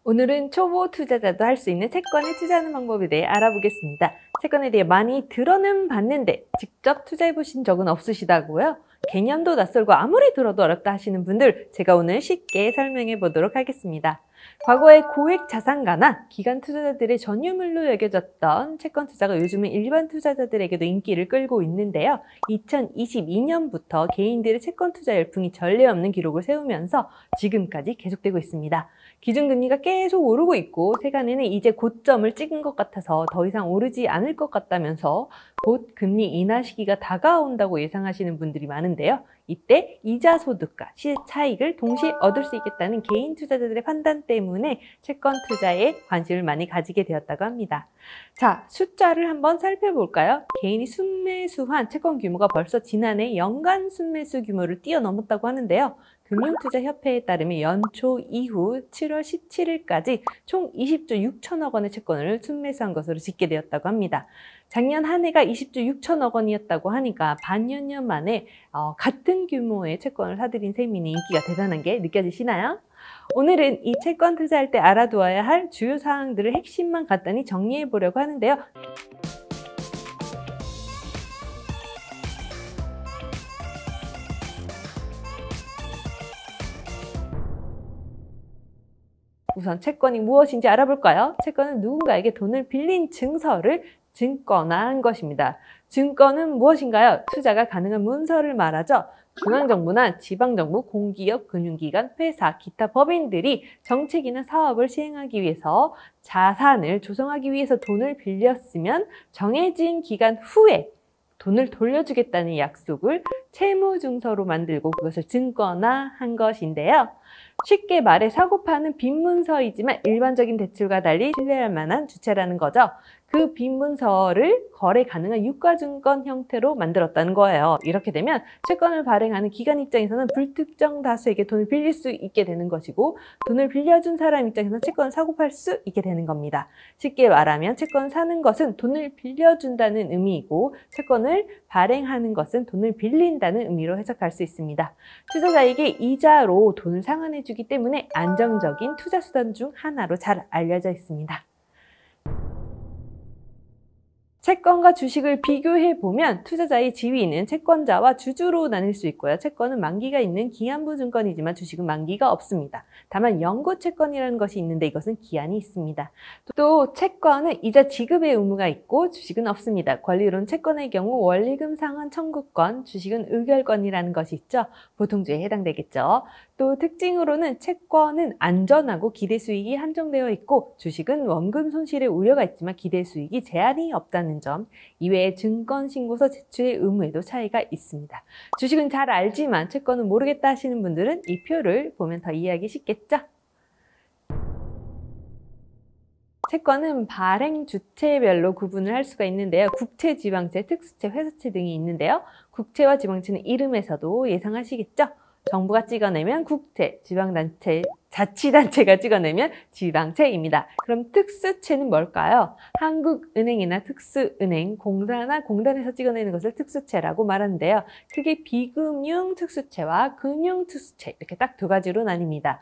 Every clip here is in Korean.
오늘은 초보 투자자도 할 수 있는 채권에 투자하는 방법에 대해 알아보겠습니다. 채권에 대해 많이 들어는 봤는데 직접 투자해 보신 적은 없으시다고요? 개념도 낯설고 아무리 들어도 어렵다 하시는 분들, 제가 오늘 쉽게 설명해 보도록 하겠습니다. 과거에 고액 자산가나 기관 투자자들의 전유물로 여겨졌던 채권 투자가 요즘은 일반 투자자들에게도 인기를 끌고 있는데요. 2022년부터 개인들의 채권 투자 열풍이 전례 없는 기록을 세우면서 지금까지 계속되고 있습니다. 기준금리가 계속 오르고 있고 세간에는 이제 고점을 찍은 것 같아서 더 이상 오르지 않을 것 같다면서 곧 금리 인하 시기가 다가온다고 예상하시는 분들이 많은데요. 이때 이자 소득과 시세 차익을 동시에 얻을 수 있겠다는 개인 투자자들의 판단 때문에 채권 투자에 관심을 많이 가지게 되었다고 합니다. 자, 숫자를 한번 살펴볼까요? 개인이 순매수한 채권 규모가 벌써 지난해 연간 순매수 규모를 뛰어넘었다고 하는데요. 금융투자협회에 따르면 연초 이후 7월 17일까지 총 20조 6천억 원의 채권을 순매수한 것으로 집계되었다고 합니다. 작년 한 해가 20조 6천억 원이었다고 하니까 반년여 만에 같은 규모의 채권을 사들인 셈이니 인기가 대단한 게 느껴지시나요? 오늘은 이 채권 투자할 때 알아두어야 할 주요 사항들을 핵심만 간단히 정리해 보려고 하는데요. 우선 채권이 무엇인지 알아볼까요? 채권은 누군가에게 돈을 빌린 증서를 증권화한 것입니다. 증권은 무엇인가요? 투자가 가능한 문서를 말하죠. 중앙정부나 지방정부, 공기업, 금융기관, 회사, 기타 법인들이 정책이나 사업을 시행하기 위해서 자산을 조성하기 위해서 돈을 빌렸으면 정해진 기간 후에 돈을 돌려주겠다는 약속을 채무증서로 만들고 그것을 증권화한 것인데요. 쉽게 말해 사고 파는 빈문서이지만 일반적인 대출과 달리 신뢰할 만한 주체라는 거죠. 그 빈문서를 거래 가능한 유가증권 형태로 만들었다는 거예요. 이렇게 되면 채권을 발행하는 기관 입장에서는 불특정 다수에게 돈을 빌릴 수 있게 되는 것이고, 돈을 빌려준 사람 입장에서는 채권을 사고 팔 수 있게 되는 겁니다. 쉽게 말하면 채권을 사는 것은 돈을 빌려준다는 의미이고, 채권을 발행하는 것은 돈을 빌린다는 의미로 해석할 수 있습니다. 투자자에게 이자로 돈을 상환해주기 때문에 안정적인 투자 수단 중 하나로 잘 알려져 있습니다. 채권과 주식을 비교해보면 투자자의 지위는 채권자와 주주로 나뉠 수 있고요. 채권은 만기가 있는 기한부 증권이지만 주식은 만기가 없습니다. 다만 연구채권이라는 것이 있는데 이것은 기한이 있습니다. 또 채권은 이자 지급의 의무가 있고 주식은 없습니다. 권리로는 채권의 경우 원리금 상환 청구권, 주식은 의결권이라는 것이 있죠. 보통주에 해당되겠죠. 또 특징으로는 채권은 안전하고 기대 수익이 한정되어 있고 주식은 원금 손실의 우려가 있지만 기대 수익이 제한이 없다는 점, 이외에 증권신고서 제출의 의무에도 차이가 있습니다. 주식은 잘 알지만 채권은 모르겠다 하시는 분들은 이 표를 보면 더 이해하기 쉽겠죠? 채권은 발행 주체별로 구분을 할 수가 있는데요. 국채, 지방채, 특수채, 회사채 등이 있는데요. 국채와 지방채는 이름에서도 예상하시겠죠? 정부가 찍어내면 국채, 지방단체, 자치단체가 찍어내면 지방채입니다. 그럼 특수채는 뭘까요? 한국은행이나 특수은행, 공사나 공단에서 찍어내는 것을 특수채라고 말하는데요. 크게 비금융 특수채와 금융 특수채, 이렇게 딱 두 가지로 나뉩니다.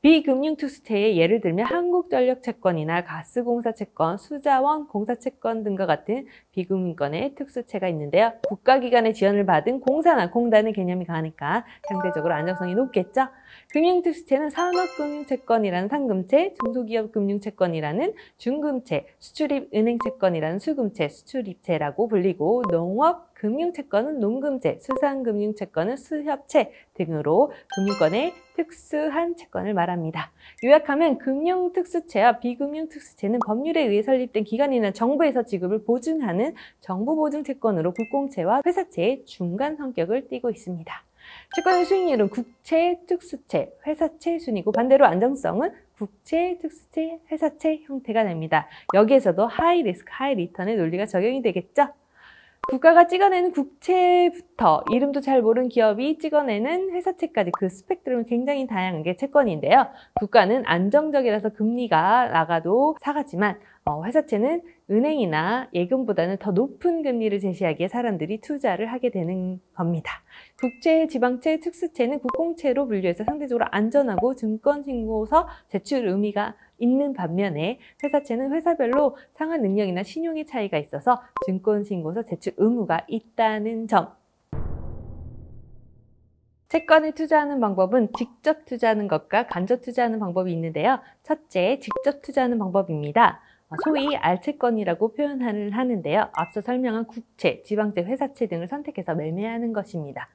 비금융 특수채의 예를 들면 한국전력채권이나 가스공사채권, 수자원 공사채권 등과 같은 비금융권의 특수채가 있는데요. 국가기관의 지원을 받은 공사나 공단의 개념이 강하니까 상대적으로 안정성이 높겠죠. 금융특수채는 산업금융채권이라는 상금채, 중소기업금융채권이라는 중금채, 수출입은행채권이라는 수금채, 수출입채라고 불리고, 농업금융채권은 농금채, 수산금융채권은 수협채 등으로 금융권의 특수한 채권을 말합니다. 요약하면 금융특수채와 비금융특수채는 법률에 의해 설립된 기관이나 정부에서 지급을 보증하는 정부보증채권으로 국공채와 회사채의 중간 성격을 띠고 있습니다. 채권의 수익률은 국채, 특수채, 회사채 순이고 반대로 안정성은 국채, 특수채, 회사채 형태가 됩니다. 여기에서도 하이 리스크, 하이 리턴의 논리가 적용이 되겠죠? 국가가 찍어내는 국채부터 이름도 잘 모르는 기업이 찍어내는 회사채까지 그 스펙트럼은 굉장히 다양한 게 채권인데요. 국가는 안정적이라서 금리가 나가도 사가지만 회사채는 은행이나 예금보다는 더 높은 금리를 제시하기에 사람들이 투자를 하게 되는 겁니다. 국채, 지방채, 특수채는 국공채로 분류해서 상대적으로 안전하고 증권신고서 제출 의미가 있는 반면에 회사채는 회사별로 상환 능력이나 신용의 차이가 있어서 증권신고서 제출 의무가 있다는 점. 채권에 투자하는 방법은 직접 투자하는 것과 간접 투자하는 방법이 있는데요. 첫째, 직접 투자하는 방법입니다. 소위 알채권이라고 표현을 하는데요. 앞서 설명한 국채, 지방채, 회사채 등을 선택해서 매매하는 것입니다.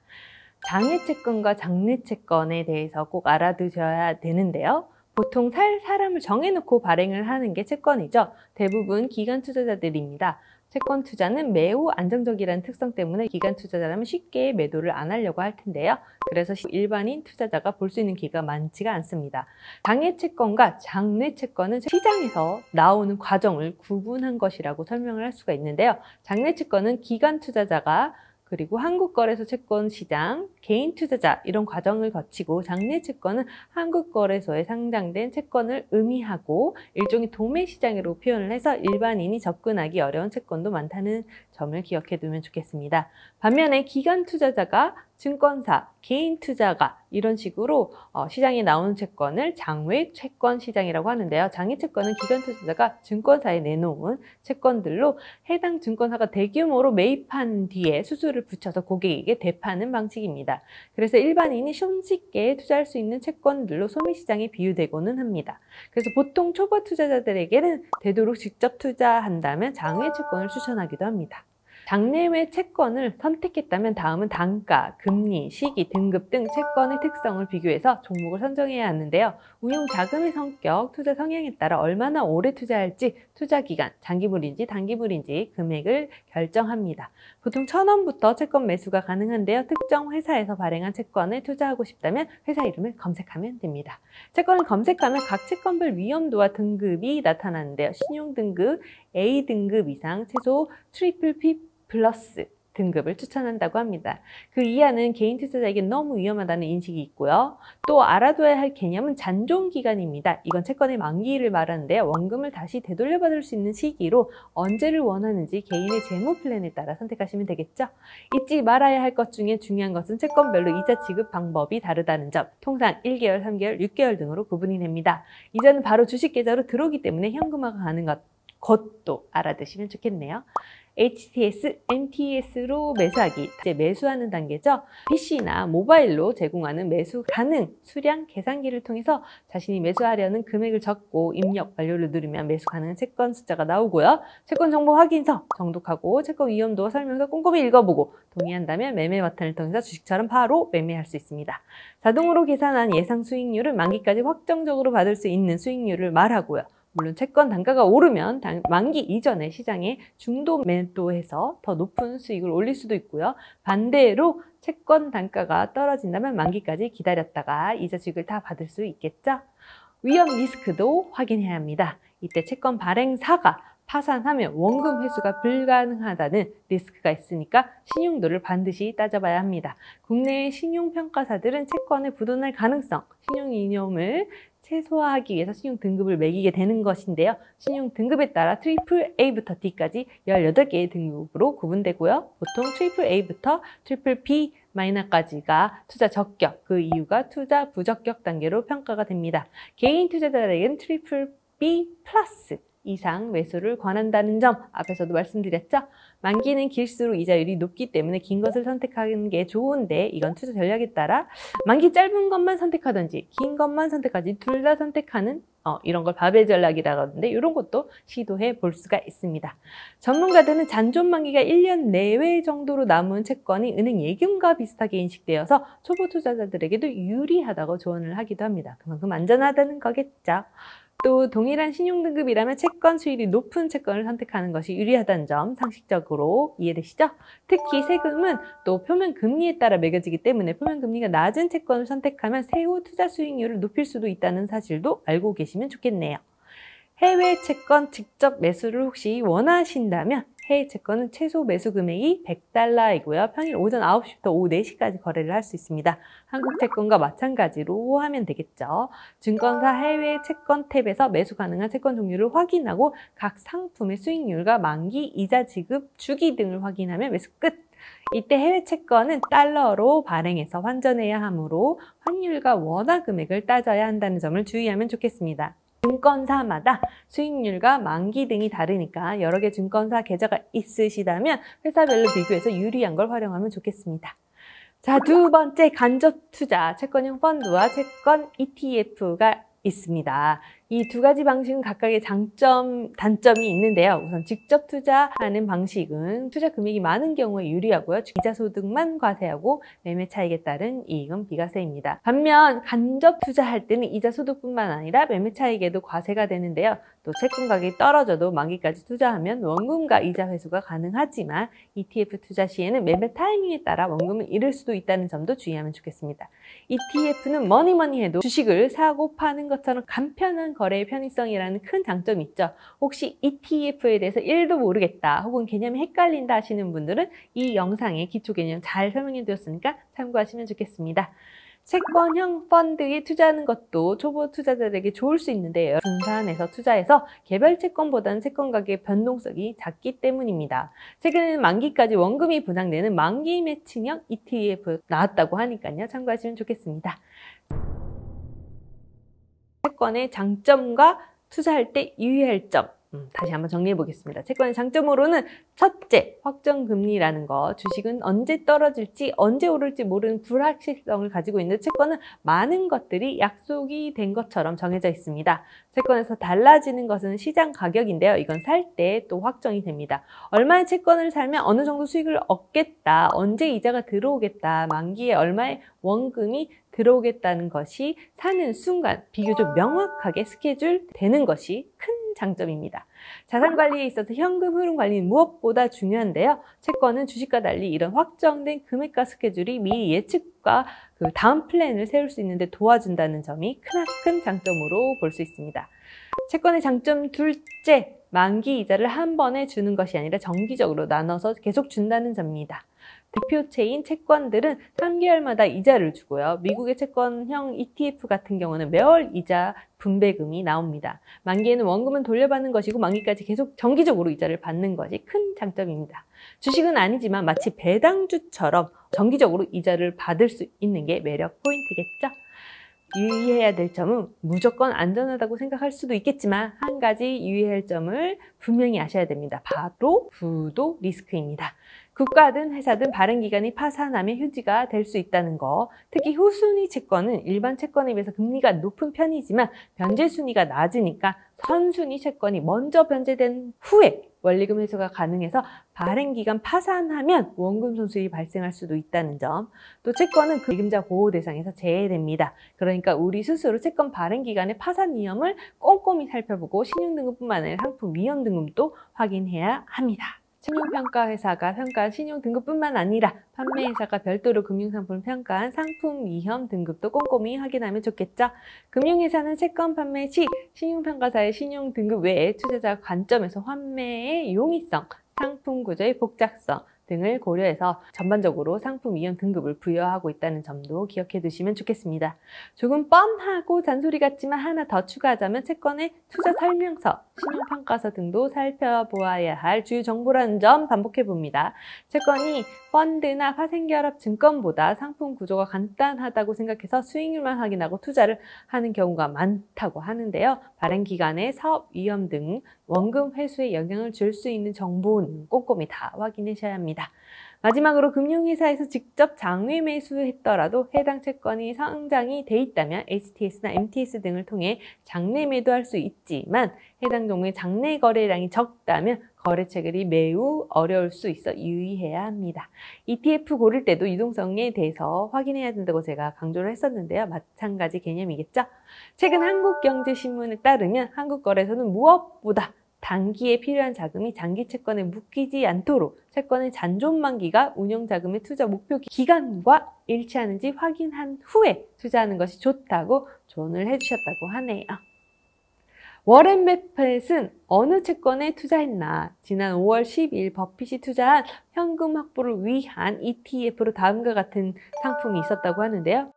장외채권과 장내채권에 대해서 꼭 알아두셔야 되는데요. 보통 살 사람을 정해놓고 발행을 하는 게 채권이죠. 대부분 기관 투자자들입니다. 채권 투자는 매우 안정적이라는 특성 때문에 기관 투자자라면 쉽게 매도를 안 하려고 할 텐데요. 그래서 일반인 투자자가 볼 수 있는 기회가 많지가 않습니다. 장외채권과 장내채권은 시장에서 나오는 과정을 구분한 것이라고 설명을 할 수가 있는데요. 장외채권은 기관 투자자가 그리고 한국거래소 채권시장, 개인 투자자 이런 과정을 거치고 장내채권은 한국거래소에 상장된 채권을 의미하고 일종의 도매시장으로 표현을 해서 일반인이 접근하기 어려운 채권도 많다는 점을 기억해 두면 좋겠습니다. 반면에 기관 투자자가 증권사, 개인 투자가 이런 식으로 시장에 나오는 채권을 장외 채권 시장이라고 하는데요. 장외 채권은 기관 투자자가 증권사에 내놓은 채권들로 해당 증권사가 대규모로 매입한 뒤에 수수료를 붙여서 고객에게 되파는 방식입니다. 그래서 일반인이 손쉽게 투자할 수 있는 채권들로 소매시장에 비유되고는 합니다. 그래서 보통 초보 투자자들에게는 되도록 직접 투자한다면 장외 채권을 추천하기도 합니다. 장내외 채권을 선택했다면 다음은 단가, 금리, 시기, 등급 등 채권의 특성을 비교해서 종목을 선정해야 하는데요. 운용 자금의 성격, 투자 성향에 따라 얼마나 오래 투자할지, 투자 기간, 장기물인지 단기물인지 금액을 결정합니다. 보통 1,000원부터 채권 매수가 가능한데요. 특정 회사에서 발행한 채권에 투자하고 싶다면 회사 이름을 검색하면 됩니다. 채권을 검색하면 각 채권별 위험도와 등급이 나타나는데요. 신용등급 A등급 이상 최소 BBB 플러스 등급을 추천한다고 합니다. 그 이하는 개인 투자자에게 너무 위험하다는 인식이 있고요. 또 알아둬야 할 개념은 잔존기간입니다. 이건 채권의 만기를 말하는데요. 원금을 다시 되돌려받을 수 있는 시기로 언제를 원하는지 개인의 재무 플랜에 따라 선택하시면 되겠죠. 잊지 말아야 할 것 중에 중요한 것은 채권별로 이자 지급 방법이 다르다는 점. 통상 1개월, 3개월, 6개월 등으로 구분이 됩니다. 이자는 바로 주식 계좌로 들어오기 때문에 현금화가 가능한 것도 알아두시면 좋겠네요. HTS, MTS로 매수하기, 이제 매수하는 단계죠. PC나 모바일로 제공하는 매수 가능 수량 계산기를 통해서 자신이 매수하려는 금액을 적고 입력 완료를 누르면 매수 가능한 채권 숫자가 나오고요. 채권 정보 확인서 정독하고 채권 위험도 설명서 꼼꼼히 읽어보고 동의한다면 매매 버튼을 통해서 주식처럼 바로 매매할 수 있습니다. 자동으로 계산한 예상 수익률은 만기까지 확정적으로 받을 수 있는 수익률을 말하고요. 물론 채권 단가가 오르면 만기 이전에 시장에 중도 매도해서 더 높은 수익을 올릴 수도 있고요. 반대로 채권 단가가 떨어진다면 만기까지 기다렸다가 이자 수익을 다 받을 수 있겠죠. 위험 리스크도 확인해야 합니다. 이때 채권 발행사가 파산하면 원금 회수가 불가능하다는 리스크가 있으니까 신용도를 반드시 따져봐야 합니다. 국내의 신용평가사들은 채권을 부도날 가능성, 신용 이념을 최소화하기 위해서 신용 등급을 매기게 되는 것인데요. 신용 등급에 따라 AAA부터 D까지 18개의 등급으로 구분되고요. 보통 AAA부터 BBB 마이너까지가 투자 적격, 그 이유가 투자 부적격 단계로 평가가 됩니다. 개인 투자자에게는 BBB 플러스 이상 매수를 권한다는 점 앞에서도 말씀드렸죠. 만기는 길수록 이자율이 높기 때문에 긴 것을 선택하는 게 좋은데 이건 투자 전략에 따라 만기 짧은 것만 선택하든지 긴 것만 선택하지 둘 다 선택하는 이런 걸 바벨 전략이라고 하는데 이런 것도 시도해 볼 수가 있습니다. 전문가들은 잔존 만기가 1년 내외 정도로 남은 채권이 은행 예금과 비슷하게 인식되어서 초보 투자자들에게도 유리하다고 조언을 하기도 합니다. 그만큼 안전하다는 거겠죠. 또 동일한 신용등급이라면 채권 수익이 높은 채권을 선택하는 것이 유리하다는 점 상식적으로 이해되시죠? 특히 세금은 또 표면금리에 따라 매겨지기 때문에 표면금리가 낮은 채권을 선택하면 세후 투자 수익률을 높일 수도 있다는 사실도 알고 계시면 좋겠네요. 해외 채권 직접 매수를 혹시 원하신다면 해외 채권은 최소 매수 금액이 $100이고요. 평일 오전 9시부터 오후 4시까지 거래를 할 수 있습니다. 한국 채권과 마찬가지로 하면 되겠죠. 증권사 해외 채권 탭에서 매수 가능한 채권 종류를 확인하고 각 상품의 수익률과 만기, 이자 지급, 주기 등을 확인하면 매수 끝! 이때 해외 채권은 달러로 발행해서 환전해야 하므로 환율과 원화 금액을 따져야 한다는 점을 주의하면 좋겠습니다. 증권사마다 수익률과 만기 등이 다르니까 여러 개 증권사 계좌가 있으시다면 회사별로 비교해서 유리한 걸 활용하면 좋겠습니다. 자, 두 번째 간접 투자, 채권형 펀드와 채권 ETF가 있습니다. 이 두 가지 방식은 각각의 장점, 단점이 있는데요. 우선 직접 투자하는 방식은 투자 금액이 많은 경우에 유리하고요. 이자 소득만 과세하고 매매 차익에 따른 이익은 비과세입니다. 반면 간접 투자할 때는 이자 소득뿐만 아니라 매매 차익에도 과세가 되는데요. 또 채권 가격이 떨어져도 만기까지 투자하면 원금과 이자 회수가 가능하지만 ETF 투자 시에는 매매 타이밍에 따라 원금을 잃을 수도 있다는 점도 주의하면 좋겠습니다. ETF는 뭐니 해도 주식을 사고 파는 것처럼 간편한 거래의 편의성이라는 큰 장점이 있죠. 혹시 ETF에 대해서 1도 모르겠다 혹은 개념이 헷갈린다 하시는 분들은 이 영상에 기초 개념 잘 설명해 드렸으니까 참고하시면 좋겠습니다. 채권형 펀드에 투자하는 것도 초보 투자자들에게 좋을 수 있는데요. 분산해서 투자해서 개별 채권보다는 채권 가격의 변동성이 작기 때문입니다. 최근에는 만기까지 원금이 분양되는 만기 매칭형 ETF 나왔다고 하니까요. 참고하시면 좋겠습니다. 채권의 장점과 투자할 때 유의할 점 다시 한번 정리해 보겠습니다. 채권의 장점으로는 첫째, 확정금리라는 거. 주식은 언제 떨어질지 언제 오를지 모르는 불확실성을 가지고 있는데 채권은 많은 것들이 약속이 된 것처럼 정해져 있습니다. 채권에서 달라지는 것은 시장 가격인데요. 이건 살 때 또 확정이 됩니다. 얼마의 채권을 살면 어느 정도 수익을 얻겠다, 언제 이자가 들어오겠다, 만기에 얼마의 원금이 들어오겠다는 것이 사는 순간 비교적 명확하게 스케줄 되는 것이 큰 장점입니다. 자산 관리에 있어서 현금 흐름 관리는 무엇보다 중요한데요. 채권은 주식과 달리 이런 확정된 금액과 스케줄이 미리 예측과 다음 플랜을 세울 수 있는데 도와준다는 점이 크나큰 장점으로 볼 수 있습니다. 채권의 장점 둘째, 만기 이자를 한 번에 주는 것이 아니라 정기적으로 나눠서 계속 준다는 점입니다. 대표체인 채권들은 3개월마다 이자를 주고요. 미국의 채권형 ETF 같은 경우는 매월 이자 분배금이 나옵니다. 만기에는 원금은 돌려받는 것이고 만기까지 계속 정기적으로 이자를 받는 것이 큰 장점입니다. 주식은 아니지만 마치 배당주처럼 정기적으로 이자를 받을 수 있는 게 매력 포인트겠죠? 유의해야 될 점은 무조건 안전하다고 생각할 수도 있겠지만 한 가지 유의할 점을 분명히 아셔야 됩니다. 바로 부도 리스크입니다. 국가든 회사든 발행기간이 파산하면 휴지가 될 수 있다는 거. 특히 후순위 채권은 일반 채권에 비해서 금리가 높은 편이지만 변제순위가 낮으니까 선순위 채권이 먼저 변제된 후에 원리금 회수가 가능해서 발행기간 파산하면 원금 손실이 발생할 수도 있다는 점. 또 채권은 예금자 보호 대상에서 제외됩니다. 그러니까 우리 스스로 채권 발행기간의 파산 위험을 꼼꼼히 살펴보고 신용등급뿐만 아니라 상품 위험 등급도 확인해야 합니다. 신용평가 회사가 평가한 신용등급뿐만 아니라 판매회사가 별도로 금융상품을 평가한 상품 위험 등급도 꼼꼼히 확인하면 좋겠죠. 금융회사는 채권 판매 시 신용평가사의 신용등급 외에 투자자 관점에서 환매의 용이성, 상품 구조의 복잡성 등을 고려해서 전반적으로 상품 위험 등급을 부여하고 있다는 점도 기억해 두시면 좋겠습니다. 조금 뻔하고 잔소리 같지만 하나 더 추가하자면 채권의 투자 설명서, 신용평가서 등도 살펴보아야 할 주요 정보라는 점 반복해 봅니다. 채권이 펀드나 파생결합 증권보다 상품 구조가 간단하다고 생각해서 수익률만 확인하고 투자를 하는 경우가 많다고 하는데요. 발행 기간에 사업 위험 등 원금 회수에 영향을 줄 수 있는 정보는 꼼꼼히 다 확인하셔야 합니다. 마지막으로 금융회사에서 직접 장외 매수했더라도 해당 채권이 상장이 돼 있다면 HTS나 MTS 등을 통해 장내 매도할 수 있지만 해당 종목의 장내 거래량이 적다면 거래 체결이 매우 어려울 수 있어 유의해야 합니다. ETF 고를 때도 유동성에 대해서 확인해야 된다고 제가 강조를 했었는데요. 마찬가지 개념이겠죠? 최근 한국경제신문에 따르면 한국거래소는 무엇보다 단기에 필요한 자금이 장기 채권에 묶이지 않도록 채권의 잔존 만기가 운용자금의 투자 목표 기간과 일치하는지 확인한 후에 투자하는 것이 좋다고 조언을 해주셨다고 하네요. 워렌 버핏은 어느 채권에 투자했나? 지난 5월 12일 버핏이 투자한 현금 확보를 위한 ETF로 다음과 같은 상품이 있었다고 하는데요.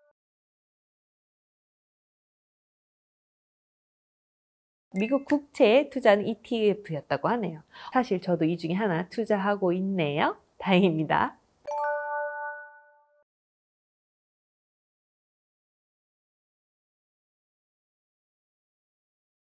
미국 국채에 투자하는 ETF였다고 하네요. 사실 저도 이 중에 하나 투자하고 있네요. 다행입니다.